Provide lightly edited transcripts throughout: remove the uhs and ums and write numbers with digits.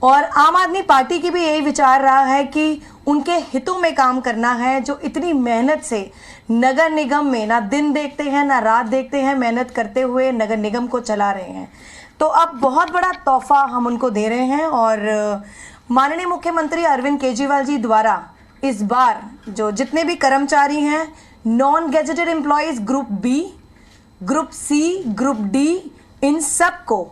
और आम आदमी पार्टी की भी यही विचार रहा है कि उनके हितों में काम करना है। जो इतनी मेहनत से नगर निगम में ना दिन देखते हैं ना रात देखते हैं, मेहनत करते हुए नगर निगम को चला रहे हैं, तो अब बहुत बड़ा तोहफा हम उनको दे रहे हैं। और माननीय मुख्यमंत्री अरविंद केजरीवाल जी द्वारा इस बार जो जितने भी कर्मचारी हैं, non gazetted employees group B, group C, group D, इन सब को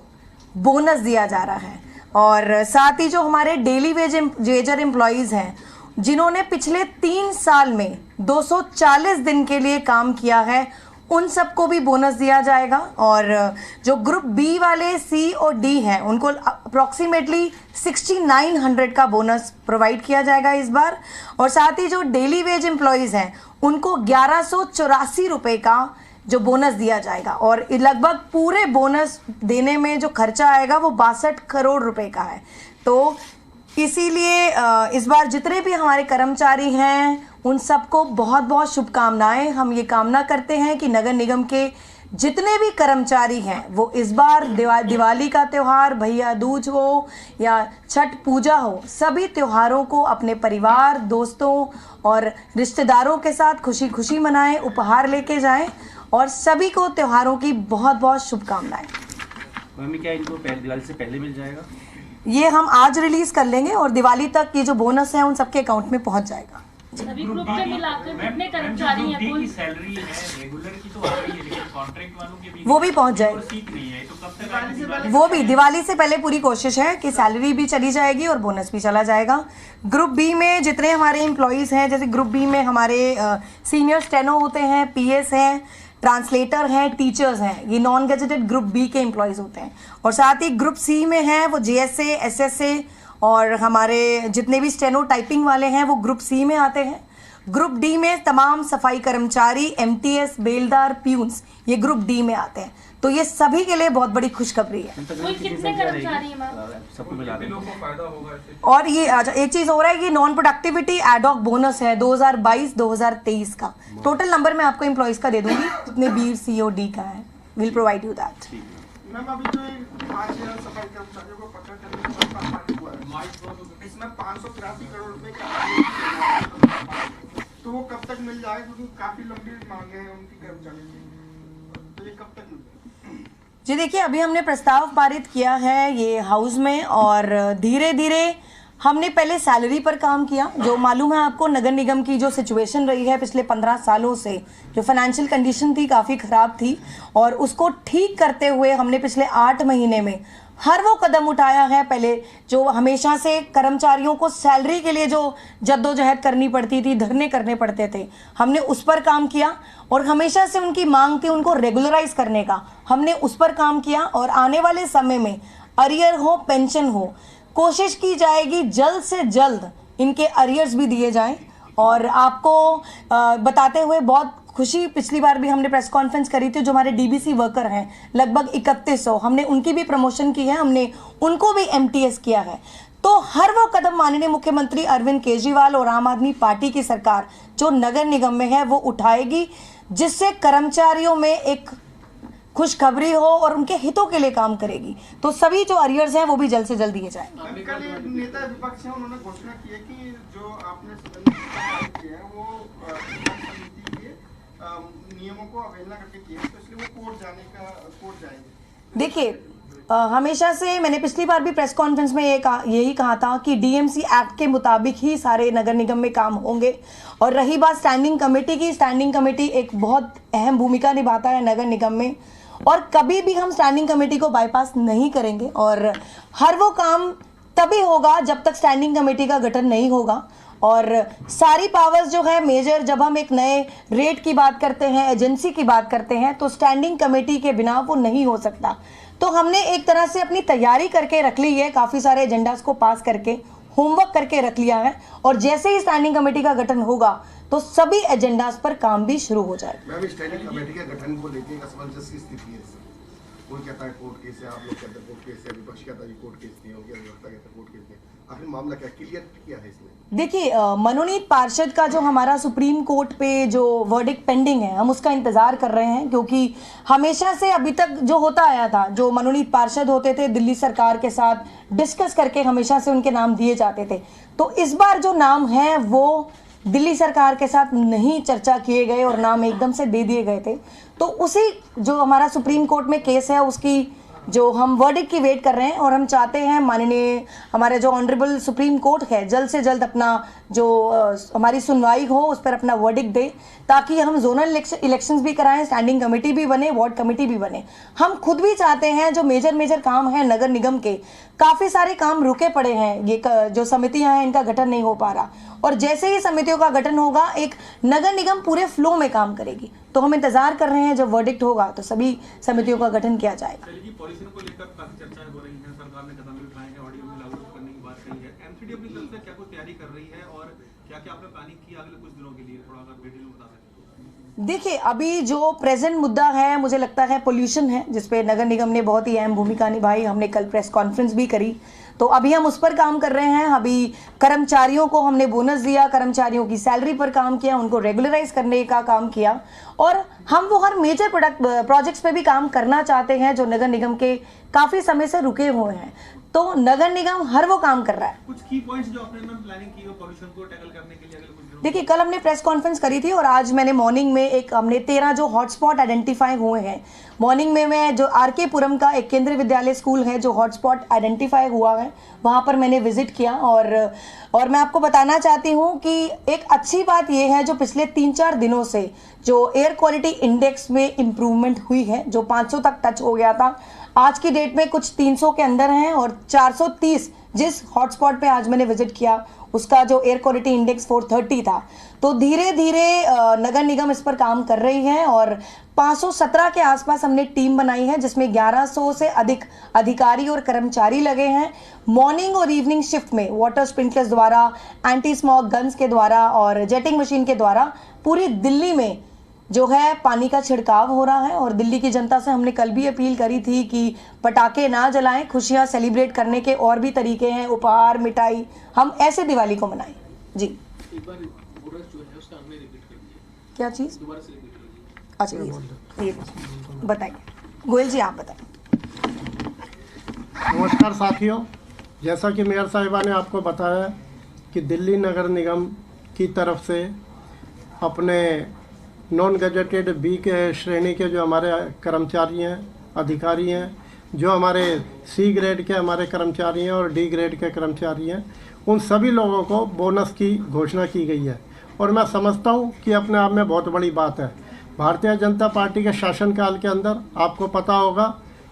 बोनस दिया जा रहा है। और साथ ही जो हमारे डेली वेजर एम्प्लॉयज़ हैं, जिन्होंने पिछले 3 साल में 240 दिन के लिए काम किया है, उन सबको भी बोनस दिया जाएगा। और जो ग्रुप बी वाले सी और डी हैं, उनको अप्रॉक्सीमेटली 6900 का बोनस प्रोवाइड किया जाएगा इस बार। और साथ ही जो डेली वेज एम्प्लॉयज़ हैं, उनको 1184 रुपये का जो बोनस दिया जाएगा। और लगभग पूरे बोनस देने में जो खर्चा आएगा वो 62 करोड़ रुपए का है। तो इसीलिए इस बार जितने भी हमारे कर्मचारी हैं, उन सबको बहुत बहुत शुभकामनाएं। हम ये कामना करते हैं कि नगर निगम के जितने भी कर्मचारी हैं, वो इस बार दिवाली का त्यौहार, भैया दूज हो या छठ पूजा हो, सभी त्योहारों को अपने परिवार, दोस्तों और रिश्तेदारों के साथ खुशी खुशी मनाएं, उपहार लेके जाएं। और सभी को त्योहारों की बहुत बहुत शुभकामनाएं। मम्मी, क्या इनको दिवाली से पहले मिल जाएगा? ये हम आज रिलीज कर लेंगे और दिवाली तक ये जो बोनस है उन सबके अकाउंट में पहुंच जाएगा। सभी ग्रुप के मिलाकर कितने कर्मचारी हैं कुल? सैलरी है रेगुलर की तो आ रही है, लेकिन कॉन्ट्रैक्ट वालों के भी वो भी पहुंच जाएगी। सीट नहीं है, तो कब तक आएगी? वो भी दिवाली से पहले पूरी कोशिश है कि सैलरी भी चली जाएगी और बोनस भी चला जाएगा। ग्रुप बी में जितने हमारे एम्प्लॉयज़ हैं, जैसे ग्रुप बी में हमारे सीनियर स्टेनो होते हैं, पीएस हैं, ट्रांसलेटर हैं, टीचर्स हैं, ये नॉन गेजेटेड ग्रुप बी के एम्प्लॉयज़ होते हैं। और साथ ही ग्रुप सी में हैं वो जेएसए, एसएसए और हमारे जितने भी स्टेनो टाइपिंग वाले हैं वो ग्रुप सी में आते हैं। ग्रुप डी में तमाम सफाई कर्मचारी, एमटीएस, बेलदार, प्यून्स, ये ग्रुप डी में आते हैं। तो ये सभी के लिए बहुत बड़ी खुशखबरी है। कोई कितने कर्मचारी हैं मैम? सबको मिला के फायदा होगा इससे। और ये अच्छा एक चीज हो रहा है कि नॉन प्रोडक्टिविटी एडॉक बोनस है 2022-2023 का। टोटल नंबर मैं आपको एम्प्लॉयज का दे दूंगी, जितने बी, सी और डी का है। Will provide you that. Ma'am, अभी जो 5000 सफाई कर्मचारियों को पकड़ करने का काम हुआ है, इसमें 583 करोड़ रुपए का, तो वो कब तक मिल जाएगा? क्योंकि काफी लंबी मांगे हैं उनकी कर्मचारियों की, तो ये कब तक मिल जाएगा? जी देखिए, अभी हमने प्रस्ताव पारित किया है ये हाउस में और धीरे धीरे हमने पहले सैलरी पर काम किया। जो मालूम है आपको, नगर निगम की जो सिचुएशन रही है पिछले 15 सालों से, जो फाइनेंशियल कंडीशन थी काफ़ी ख़राब थी, और उसको ठीक करते हुए हमने पिछले 8 महीने में हर वो कदम उठाया है। पहले जो हमेशा से कर्मचारियों को सैलरी के लिए जो जद्दोजहद करनी पड़ती थी, धरने करने पड़ते थे, हमने उस पर काम किया। और हमेशा से उनकी मांग थी उनको रेगुलराइज करने का, हमने उस पर काम किया। और आने वाले समय में अरियर हो, पेंशन हो, कोशिश की जाएगी जल्द से जल्द इनके अरियर्स भी दिए जाएं। और आपको बताते हुए बहुत खुशी, पिछली बार भी हमने प्रेस कॉन्फ्रेंस करी थी, जो हमारे डीबीसी वर्कर हैं लगभग 3100, हमने उनकी भी प्रमोशन की है, हमने उनको भी एमटीएस किया है। तो हर वो कदम माननीय मुख्यमंत्री अरविंद केजरीवाल और आम आदमी पार्टी की सरकार जो नगर निगम में है वो उठाएगी, जिससे कर्मचारियों में एक खुशखबरी हो और उनके हितों के लिए काम करेगी। तो सभी जो अरियर्स हैं वो भी जल्द से जल्द दिए जाएंगे। कल नेता विपक्ष है, उन्होंने घोषणा की है कि जो आपने सदन में किया है वो समिति के नियमों को अवहेलना करके किया है, तो इसलिए वो कोर्ट जाएंगे। देखिए, हमेशा से मैंने पिछली बार भी प्रेस कॉन्फ्रेंस में यही कहा था कि डीएमसी एक्ट के मुताबिक ही सारे नगर निगम में काम होंगे। और रही बात स्टैंडिंग कमेटी की, स्टैंडिंग कमेटी एक बहुत अहम भूमिका निभाता है नगर निगम में, और कभी भी हम स्टैंडिंग कमेटी को बाईपास नहीं करेंगे। और हर वो काम तभी होगा जब तक स्टैंडिंग कमेटी का गठन नहीं होगा। और सारी पावर्स जो है मेजर, जब हम एक नए रेट की बात करते हैं, एजेंसी की बात करते हैं, तो स्टैंडिंग कमेटी के बिना वो नहीं हो सकता। तो हमने एक तरह से अपनी तैयारी करके रख ली है, काफ़ी सारे एजेंडास को पास करके होमवर्क करके रख लिया है। और जैसे ही स्टैंडिंग कमेटी का गठन होगा तो सभी एजेंडास पर काम भी शुरू हो जाएगा। मैम, स्टैंडिंग कमेटी के गठन को लेकर एक असमंजस की स्थिति है। कोई कहता है कोर्ट केस है, आप लोग कहते हैं कोर्ट केस है, विपक्ष कहता है कोर्ट केस नहीं हो गया, अधिवक्ता कहता है कोर्ट केस नहीं। आखिर मामला क्या क्लियर किया है इसने? देखिए, मनोनीत पार्षद का जो हमारा सुप्रीम कोर्ट पे जो वर्डिक्ट पेंडिंग है, हम उसका इंतजार कर रहे हैं, क्योंकि हमेशा से अभी तक जो होता आया था, जो मनोनीत पार्षद होते थे दिल्ली सरकार के साथ डिस्कस करके हमेशा से उनके नाम दिए जाते थे। तो इस बार जो नाम है वो दिल्ली सरकार के साथ नहीं चर्चा किए गए और नाम एकदम से दे दिए गए थे। तो उसी जो हमारा सुप्रीम कोर्ट में केस है उसकी जो हम वर्डिक्ट की वेट कर रहे हैं, और हम चाहते हैं माननीय हमारे जो ऑनरेबल सुप्रीम कोर्ट है जल्द से जल्द अपना जो हमारी सुनवाई हो उस पर अपना वर्डिक्ट दे, ताकि हम जोनल इलेक्शंस भी कराएं, स्टैंडिंग कमेटी भी बने, वार्ड कमेटी भी बने। हम खुद भी चाहते हैं जो मेजर काम है नगर निगम के, काफ़ी सारे काम रुके पड़े हैं, ये जो समितियां हैं इनका गठन नहीं हो पा रहा, और जैसे ही समितियों का गठन होगा एक नगर निगम पूरे फ्लो में काम करेगी। तो हम इंतजार कर रहे हैं जब वर्डिक्ट होगा तो सभी समितियों का गठन किया जाएगा। पॉलिसी को लेकर काफी चर्चाएं हो रही हैं, सरकार ने कदम भी उठाए हैं, ऑडियो भी लागू करने की बात कही है। एमसीडी अपनी तरफ से क्या कोई तैयारी कर रही है और क्या क्या आपने प्लानिंग की अगले कुछ दिनों के लिए, थोड़ा अगर डिटेल में बता सकें? देखिए, अभी जो प्रेजेंट मुद्दा है मुझे लगता है पोल्यूशन है, जिसपे नगर निगम ने बहुत ही अहम भूमिका निभाई। हमने कल प्रेस कॉन्फ्रेंस भी करी, तो अभी हम उस पर काम कर रहे हैं। अभी कर्मचारियों को हमने बोनस दिया, कर्मचारियों की सैलरी पर काम किया, उनको रेगुलराइज करने का काम किया, और हम वो हर मेजर प्रोजेक्ट्स पे भी काम करना चाहते हैं जो नगर निगम के काफ़ी समय से रुके हुए हैं। तो नगर निगम हर वो काम कर रहा है। कुछ की पॉइंट्स जो आपने प्लानिंग की हो पोल्यूशन को टैकल करने के लिए अगले कुछ दिनों? देखिए, कल हमने प्रेस कॉन्फ्रेंस करी थी और आज मैंने मॉर्निंग में हमने 13 जो हॉटस्पॉट आइडेंटिफाई हुए हैं, मॉर्निंग में मैं जो आरके पुरम का एक केंद्रीय विद्यालय स्कूल है जो हॉटस्पॉट आइडेंटिफाई हुआ है वहाँ पर मैंने विजिट किया, और मैं आपको बताना चाहती हूँ कि एक अच्छी बात यह है जो पिछले 3-4 दिनों से जो एयर क्वालिटी इंडेक्स में इम्प्रूवमेंट हुई है, जो 500 तक टच हो गया था, आज की डेट में कुछ 300 के अंदर हैं, और 430 जिस हॉटस्पॉट पे आज मैंने विजिट किया उसका जो एयर क्वालिटी इंडेक्स 430 था। तो धीरे धीरे नगर निगम इस पर काम कर रही है, और 517 के आसपास हमने टीम बनाई है जिसमें 1100 से अधिक अधिकारी और कर्मचारी लगे हैं। मॉर्निंग और इवनिंग शिफ्ट में वाटर स्प्रिंकलर्स द्वारा, एंटी स्मॉग गन्स के द्वारा और जेटिंग मशीन के द्वारा पूरी दिल्ली में जो है पानी का छिड़काव हो रहा है। और दिल्ली की जनता से हमने कल भी अपील करी थी कि पटाखे ना जलाएं, खुशियां सेलिब्रेट करने के और भी तरीके हैं, उपहार, मिठाई, हम ऐसे दिवाली को मनाएं। जी, एक बार बोनस जो है उसका हमने रिपीट कर दिया, क्या चीज़? दोबारा से रिपीट कर दिया। अच्छा, ये बताइए, गोयल जी आप बताएं। नमस्कार साथियों, जैसा कि मेयर साहिबा ने आपको बताया कि दिल्ली नगर निगम की तरफ से अपने नॉन गजेटेड बी के श्रेणी के जो हमारे कर्मचारी हैं, अधिकारी हैं, जो हमारे सी ग्रेड के हमारे कर्मचारी हैं और डी ग्रेड के कर्मचारी हैं, उन सभी लोगों को बोनस की घोषणा की गई है। और मैं समझता हूं कि अपने आप में बहुत बड़ी बात है। भारतीय जनता पार्टी के शासनकाल के अंदर आपको पता होगा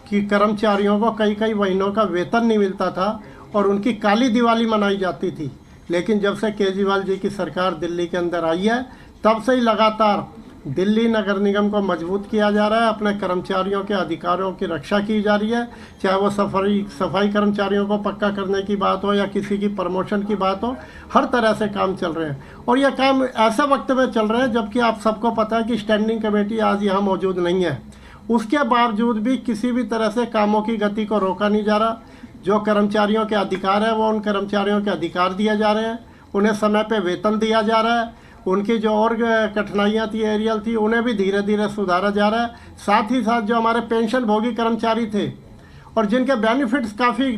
कि कर्मचारियों को कई महीनों का वेतन नहीं मिलता था और उनकी काली दिवाली मनाई जाती थी। लेकिन जब से केजरीवाल जी की सरकार दिल्ली के अंदर आई है तब से ही लगातार दिल्ली नगर निगम को मजबूत किया जा रहा है, अपने कर्मचारियों के अधिकारों की रक्षा की जा रही है, चाहे वो सफाई कर्मचारियों को पक्का करने की बात हो या किसी की प्रमोशन की बात हो, हर तरह से काम चल रहे हैं। और ये काम ऐसे वक्त में चल रहे हैं जबकि आप सबको पता है कि स्टैंडिंग कमेटी आज यहाँ मौजूद नहीं है। उसके बावजूद भी किसी भी तरह से कामों की गति को रोका नहीं जा रहा। जो कर्मचारियों के अधिकार है वो उन कर्मचारियों के अधिकार दिए जा रहे हैं, उन्हें समय पे वेतन दिया जा रहा है, उनकी जो और कठिनाइयाँ थी एरियल थी उन्हें भी धीरे धीरे सुधारा जा रहा है। साथ ही साथ जो हमारे पेंशन भोगी कर्मचारी थे और जिनके बेनिफिट्स काफ़ी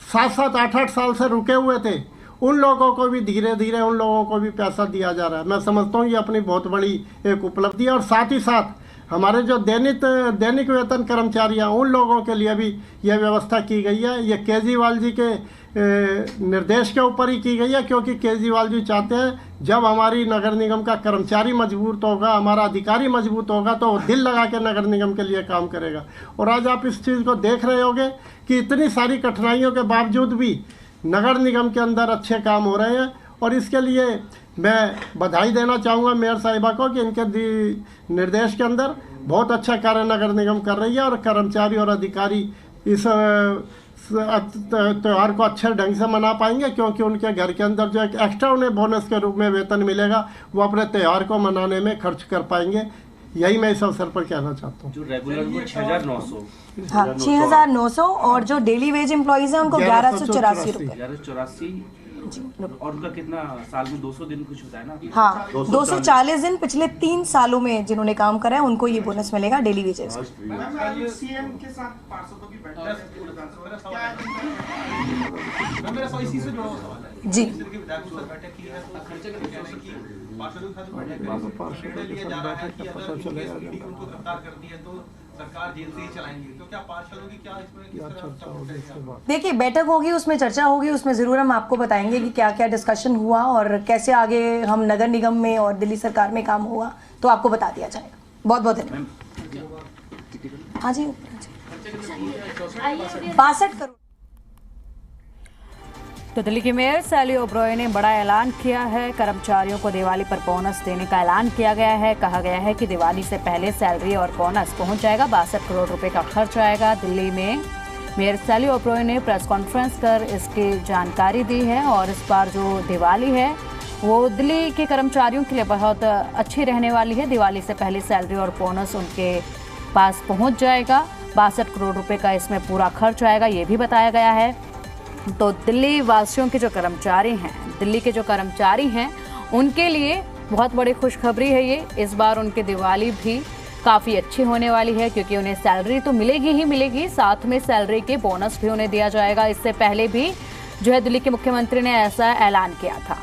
7-7, 8-8 साल से रुके हुए थे, उन लोगों को भी धीरे धीरे उन लोगों को भी पैसा दिया जा रहा है। मैं समझता हूँ ये अपनी बहुत बड़ी एक उपलब्धि है। और साथ ही साथ हमारे जो दैनिक वेतन कर्मचारी हैं उन लोगों के लिए भी यह व्यवस्था की गई है। ये केजरीवाल जी के निर्देश के ऊपर ही की गई है, क्योंकि केजरीवाल जी चाहते हैं जब हमारी नगर निगम का कर्मचारी मजबूत होगा, हमारा अधिकारी मजबूत होगा तो वो दिल लगा के नगर निगम के लिए काम करेगा। और आज आप इस चीज़ को देख रहे होंगे कि इतनी सारी कठिनाइयों के बावजूद भी नगर निगम के अंदर अच्छे काम हो रहे हैं। और इसके लिए मैं बधाई देना चाहूँगा मेयर साहिबा को कि इनके निर्देश के अंदर बहुत अच्छा कार्य नगर निगम कर रही है और कर्मचारी और अधिकारी इस त्यौहार को अच्छे ढंग से मना पाएंगे, क्योंकि उनके घर के अंदर जो एक एक्स्ट्रा उन्हें बोनस के रूप में वेतन मिलेगा वो अपने त्यौहार को मनाने में खर्च कर पाएंगे। यही मैं इस अवसर पर कहना चाहता हूँ। जो रेगुलर वो 6,900 हाँ 6,900 और जो डेली वेज एम्प्लॉइज हैं उनको 1184 रुपये। 1184 और उनका कितना साल में 200 दिन कुछ होता है ना? हाँ 240 दिन पिछले 3 सालों में जिन्होंने काम करा है उनको ये बोनस मिलेगा डेली वेजेस। सीएम के साथ पार्षदों की बैठक मेरा सवाल इसी से जुड़ा हुआ सवाल है जी। विधायकों से बैठक की है तो खर्चे का कहने की पार्षदों के साथ बैठक निर्णय लिया जा रहा है कि अगर ईडी उनको गिरफ्तार करती है तो सरकार जेल से ही चलाएंगे, तो क्या पार्षदों की क्या इसमें किस तरह सपोर्ट है? देखिए बैठक होगी, उसमें चर्चा होगी, उसमें ज़रूर हम आपको बताएंगे कि क्या क्या डिस्कशन हुआ और कैसे आगे हम नगर निगम में और दिल्ली सरकार में काम हुआ, तो आपको बता दिया जाएगा। बहुत बहुत धन्यवाद। हाँ जी 62 करोड़। तो दिल्ली की मेयर सैली ओब्रॉय ने बड़ा ऐलान किया है। कर्मचारियों को दिवाली पर बोनस देने का ऐलान किया गया है। कहा गया है कि दिवाली से पहले सैलरी और बोनस पहुंच जाएगा। 62 करोड़ रुपए का खर्च आएगा। दिल्ली में मेयर सैली ओब्रॉय ने प्रेस कॉन्फ्रेंस कर इसकी जानकारी दी है और इस बार जो दिवाली है वो दिल्ली के कर्मचारियों के लिए बहुत अच्छी रहने वाली है। दिवाली से पहले सैलरी और बोनस उनके पास पहुँच जाएगा। 62 करोड़ रुपये का इसमें पूरा खर्च आएगा, ये भी बताया गया है। तो दिल्ली वासियों के जो कर्मचारी हैं, दिल्ली के जो कर्मचारी हैं उनके लिए बहुत बड़ी खुशखबरी है ये। इस बार उनकी दिवाली भी काफ़ी अच्छी होने वाली है क्योंकि उन्हें सैलरी तो मिलेगी ही मिलेगी, साथ में सैलरी के बोनस भी उन्हें दिया जाएगा। इससे पहले भी जो है दिल्ली के मुख्यमंत्री ने ऐसा ऐलान किया था।